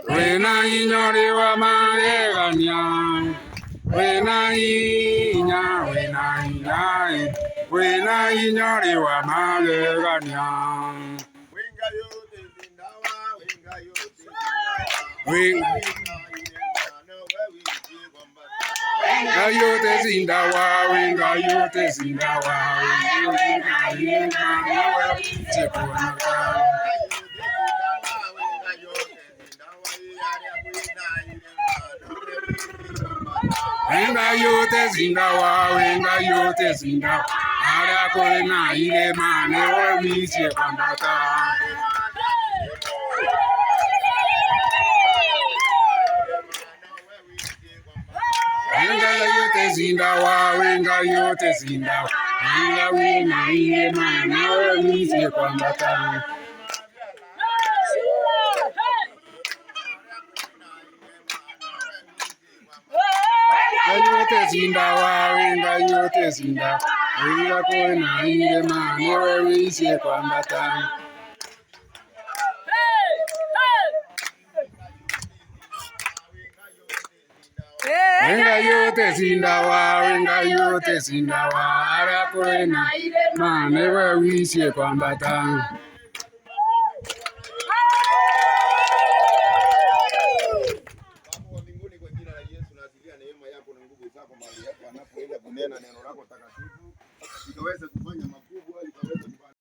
Wena inyore wa magegania. Wena inya. Wena inyore wa magegania. Wenga yote zindawa, wenga yote zindawa, wenga yote zindawa, wenga yote zindawa, ara kore na ile mane wewiche kwambata. Wenga yote zindawa, wenga yote zindawa, wenga wina ile mane wewiche kwambata. Yote zindawa, wenga yote zindawa, wenga kona ile mane wewiche kwambata. Wenga yote zindawa, wenga yote zindawa, ara kona ile mane wewiche kwambata. Neema yako na nguvu zako mahali hapa anapoenda kunena neno lako takatifu ikaweze kufanya